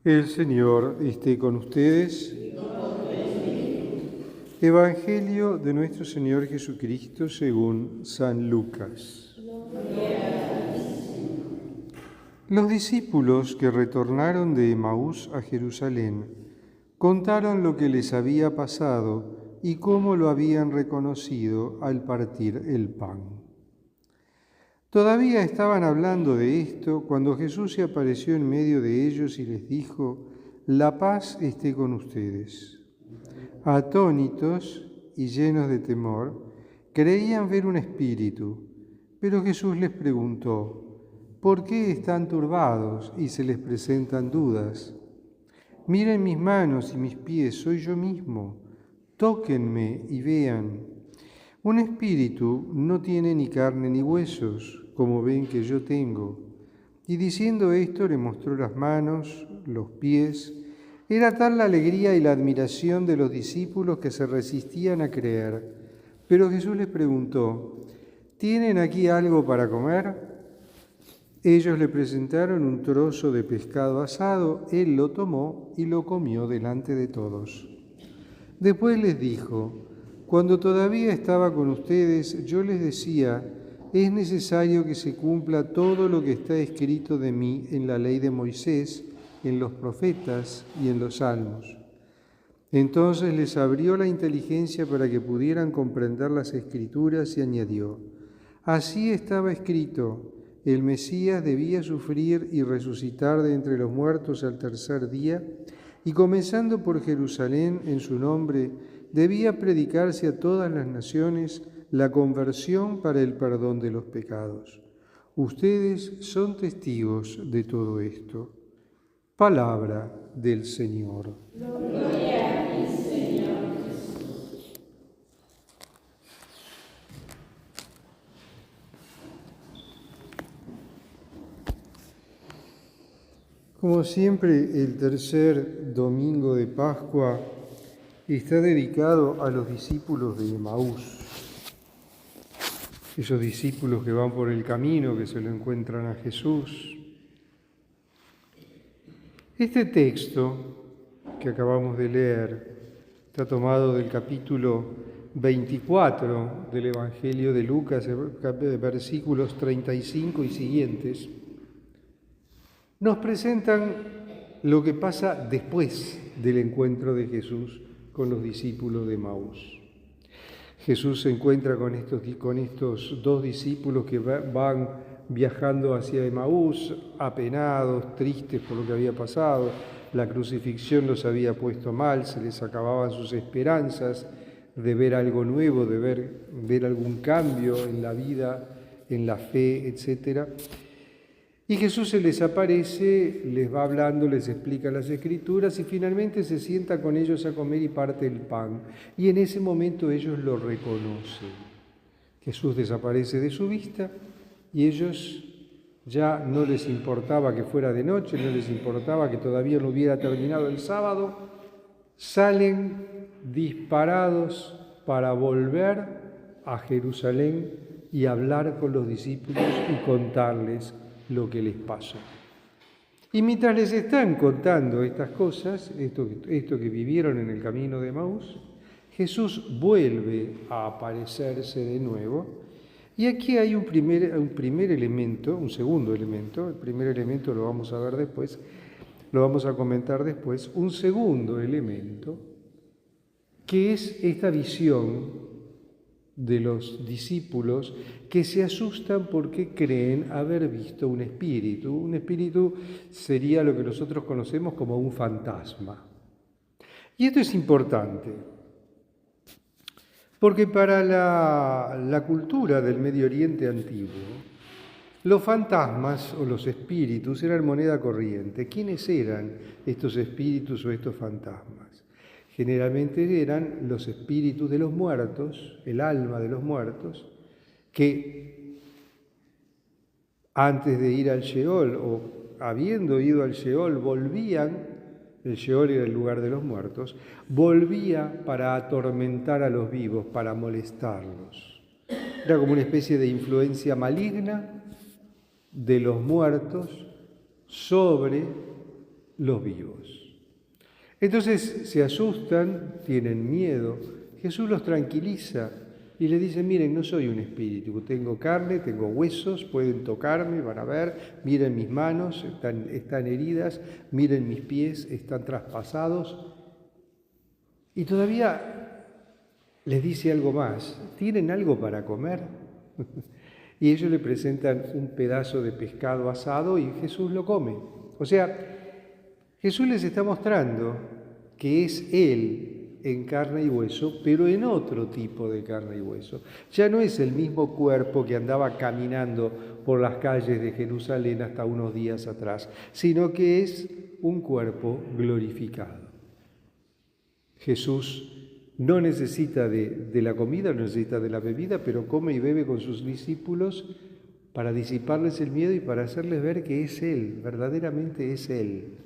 El Señor esté con ustedes. Evangelio de nuestro Señor Jesucristo según San Lucas. Los discípulos que retornaron de Emaús a Jerusalén contaron lo que les había pasado y cómo lo habían reconocido al partir el pan. Todavía estaban hablando de esto cuando Jesús se apareció en medio de ellos y les dijo: «La paz esté con ustedes». Atónitos y llenos de temor, creían ver un espíritu, pero Jesús les preguntó: «¿Por qué están turbados y se les presentan dudas? Miren mis manos y mis pies, soy yo mismo. Tóquenme y vean. Un espíritu no tiene ni carne ni huesos, como ven que yo tengo». Y diciendo esto le mostró las manos, los pies. Era tal la alegría y la admiración de los discípulos que se resistían a creer. Pero Jesús les preguntó: «¿Tienen aquí algo para comer?». Ellos le presentaron un trozo de pescado asado, él lo tomó y lo comió delante de todos. Después les dijo: «Cuando todavía estaba con ustedes, yo les decía, es necesario que se cumpla todo lo que está escrito de mí en la ley de Moisés, en los profetas y en los salmos». Entonces les abrió la inteligencia para que pudieran comprender las Escrituras y añadió: «Así estaba escrito, el Mesías debía sufrir y resucitar de entre los muertos al tercer día, y comenzando por Jerusalén en su nombre, debía predicarse a todas las naciones la conversión para el perdón de los pecados. Ustedes son testigos de todo esto». Palabra del Señor. Gloria a ti, Señor Jesús. Como siempre, el tercer domingo de Pascua está dedicado a los discípulos de Emaús. Esos discípulos que van por el camino, que se lo encuentran a Jesús. Este texto que acabamos de leer está tomado del capítulo 24 del Evangelio de Lucas, versículos 35 y siguientes. Nos presentan lo que pasa después del encuentro de Jesús con los discípulos de Emaús. Jesús se encuentra con estos dos discípulos que van viajando hacia Emaús, apenados, tristes por lo que había pasado. La crucifixión los había puesto mal, se les acababan sus esperanzas de ver algo nuevo, de ver algún cambio en la vida, en la fe, etc. Y Jesús se les aparece, les va hablando, les explica las Escrituras y finalmente se sienta con ellos a comer y parte el pan. Y en ese momento ellos lo reconocen. Jesús desaparece de su vista y ellos ya no les importaba que fuera de noche, no les importaba que todavía no hubiera terminado el sábado, salen disparados para volver a Jerusalén y hablar con los discípulos y contarles lo que les pasó. Y mientras les están contando estas cosas, esto que vivieron en el camino de Emaús, Jesús vuelve a aparecerse de nuevo. Y aquí hay un primer elemento, un segundo elemento. El primer elemento lo vamos a ver después, lo vamos a comentar después. Un segundo elemento, que es esta visión de los discípulos que se asustan porque creen haber visto un espíritu. Un espíritu sería lo que nosotros conocemos como un fantasma. Y esto es importante, porque para la cultura del Medio Oriente antiguo, los fantasmas o los espíritus eran moneda corriente. ¿Quiénes eran estos espíritus o estos fantasmas? Generalmente eran los espíritus de los muertos, el alma de los muertos, que antes de ir al Sheol o habiendo ido al Sheol volvían, el Sheol era el lugar de los muertos, volvía para atormentar a los vivos, para molestarlos. Era como una especie de influencia maligna de los muertos sobre los vivos. Entonces se asustan, tienen miedo. Jesús los tranquiliza y les dice, miren, no soy un espíritu, tengo carne, tengo huesos, pueden tocarme, van a ver, miren mis manos, están heridas, miren mis pies, están traspasados. Y todavía les dice algo más, ¿tienen algo para comer? Y ellos le presentan un pedazo de pescado asado y Jesús lo come. O sea, Jesús les está mostrando que es Él en carne y hueso, pero en otro tipo de carne y hueso. Ya no es el mismo cuerpo que andaba caminando por las calles de Jerusalén hasta unos días atrás, sino que es un cuerpo glorificado. Jesús no necesita de la comida, no necesita de la bebida, pero come y bebe con sus discípulos para disiparles el miedo y para hacerles ver que es Él, verdaderamente es Él.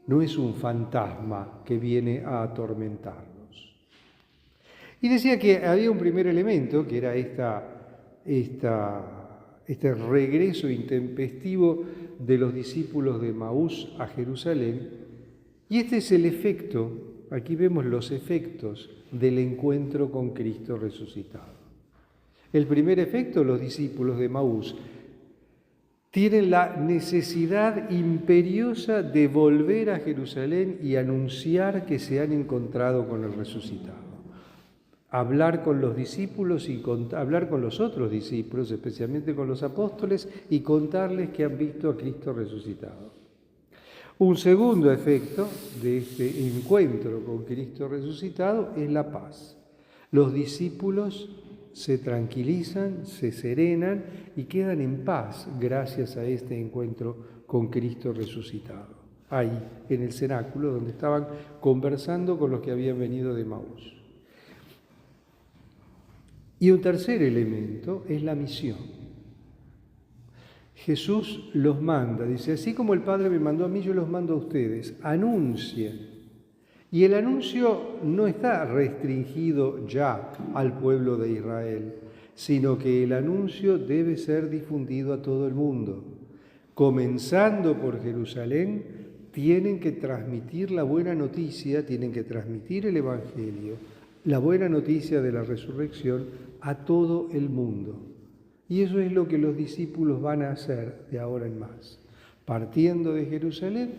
No es un fantasma que viene a atormentarnos. Y decía que había un primer elemento, que era este regreso intempestivo de los discípulos de Emaús a Jerusalén, y este es el efecto, aquí vemos los efectos del encuentro con Cristo resucitado. El primer efecto, los discípulos de Emaús tienen la necesidad imperiosa de volver a Jerusalén y anunciar que se han encontrado con el resucitado. Hablar con los discípulos y hablar con los otros discípulos, especialmente con los apóstoles, y contarles que han visto a Cristo resucitado. Un segundo efecto de este encuentro con Cristo resucitado es la paz. Los discípulos se tranquilizan, se serenan y quedan en paz gracias a este encuentro con Cristo resucitado. Ahí, en el cenáculo, donde estaban conversando con los que habían venido de Emaús. Y un tercer elemento es la misión. Jesús los manda, dice, así como el Padre me mandó a mí, yo los mando a ustedes, anuncien. Y el anuncio no está restringido ya al pueblo de Israel, sino que el anuncio debe ser difundido a todo el mundo. Comenzando por Jerusalén, tienen que transmitir la buena noticia, tienen que transmitir el Evangelio, la buena noticia de la resurrección a todo el mundo. Y eso es lo que los discípulos van a hacer de ahora en más. Partiendo de Jerusalén,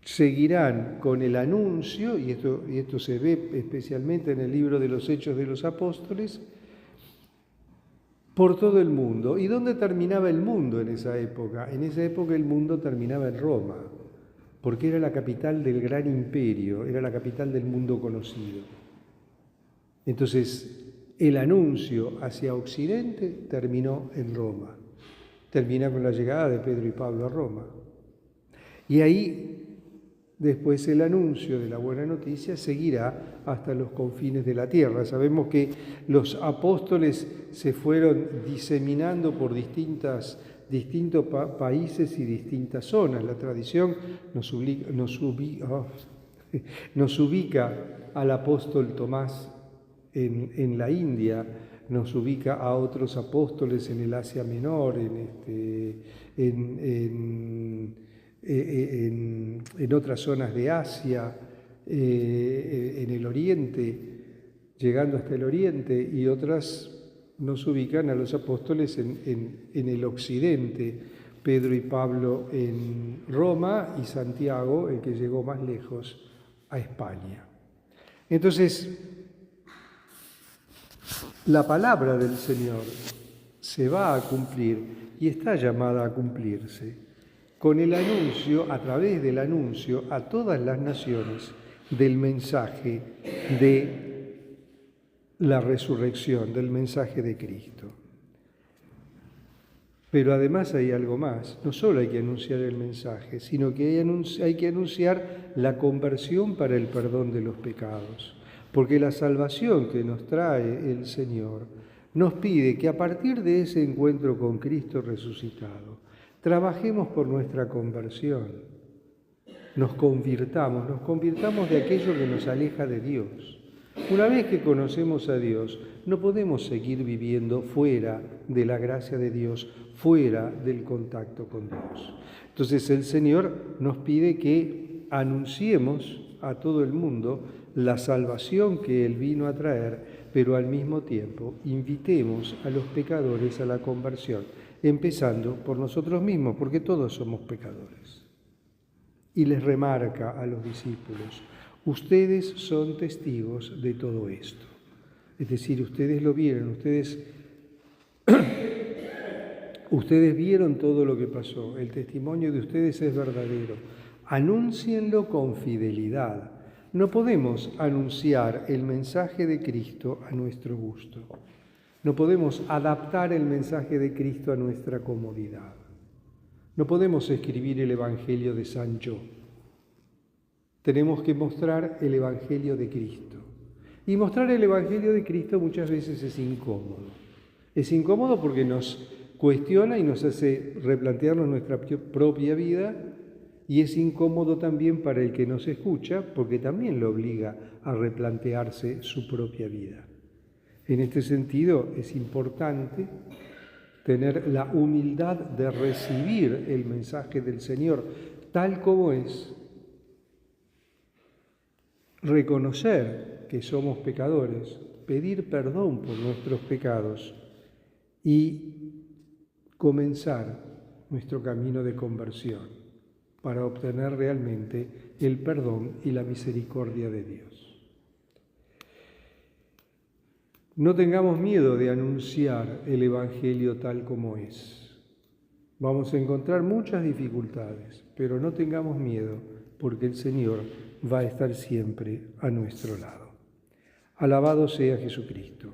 seguirán con el anuncio, y esto se ve especialmente en el libro de los Hechos de los Apóstoles, por todo el mundo. ¿Y dónde terminaba el mundo en esa época? En esa época el mundo terminaba en Roma, porque era la capital del gran imperio, era la capital del mundo conocido. Entonces, el anuncio hacia Occidente terminó en Roma. Termina con la llegada de Pedro y Pablo a Roma. Y ahí, después el anuncio de la buena noticia seguirá hasta los confines de la tierra. Sabemos que los apóstoles se fueron diseminando por distintos países y distintas zonas. La tradición nos ubica al apóstol Tomás en la India, nos ubica a otros apóstoles en el Asia Menor, en otras zonas de Asia, en el Oriente, llegando hasta el Oriente, y otras nos ubican a los apóstoles en el Occidente, Pedro y Pablo en Roma y Santiago, el que llegó más lejos, a España. Entonces, la palabra del Señor se va a cumplir y está llamada a cumplirse con el anuncio, a través del anuncio a todas las naciones del mensaje de la resurrección, del mensaje de Cristo. Pero además hay algo más, no solo hay que anunciar el mensaje, sino que hay que anunciar la conversión para el perdón de los pecados. Porque la salvación que nos trae el Señor nos pide que a partir de ese encuentro con Cristo resucitado, trabajemos por nuestra conversión, nos convirtamos de aquello que nos aleja de Dios, Una vez que conocemos a Dios, no podemos seguir viviendo fuera de la gracia de Dios, fuera del contacto con Dios. Entonces el Señor nos pide que anunciemos a todo el mundo la salvación que Él vino a traer, pero al mismo tiempo invitemos a los pecadores a la conversión, empezando por nosotros mismos, porque todos somos pecadores. Y les remarca a los discípulos: ustedes son testigos de todo esto. Es decir, ustedes lo vieron, ustedes vieron todo lo que pasó. El testimonio de ustedes es verdadero. Anúncienlo con fidelidad. No podemos anunciar el mensaje de Cristo a nuestro gusto. No podemos adaptar el mensaje de Cristo a nuestra comodidad. No podemos escribir el Evangelio de Sancho. Tenemos que mostrar el Evangelio de Cristo. Y mostrar el Evangelio de Cristo muchas veces es incómodo. Es incómodo porque nos cuestiona y nos hace replantearnos nuestra propia vida, y es incómodo también para el que nos escucha porque también lo obliga a replantearse su propia vida. En este sentido es importante tener la humildad de recibir el mensaje del Señor tal como es, reconocer que somos pecadores, pedir perdón por nuestros pecados y comenzar nuestro camino de conversión para obtener realmente el perdón y la misericordia de Dios. No tengamos miedo de anunciar el Evangelio tal como es. Vamos a encontrar muchas dificultades, pero no tengamos miedo, porque el Señor va a estar siempre a nuestro lado. Alabado sea Jesucristo.